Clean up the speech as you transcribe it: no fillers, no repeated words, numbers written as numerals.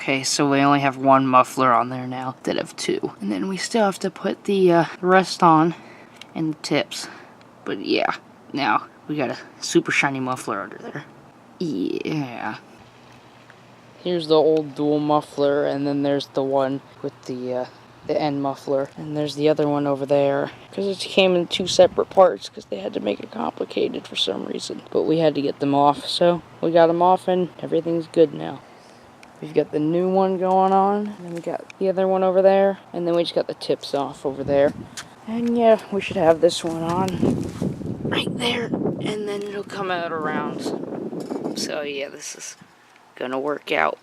Okay, so we only have one muffler on there now instead of two. And then we still have to put the rest on and the tips. But yeah, now we got a super shiny muffler under there. Yeah. Here's the old dual muffler, and then there's the one with the end muffler. And there's the other one over there. Because it came in two separate parts because they had to make it complicated for some reason. But we had to get them off, so we got them off and everything's good now. We've got the new one going on, and then we got the other one over there, and then we just got the tips off over there. And yeah, we should have this one on right there, and then it'll come out around. So yeah, this is gonna work out.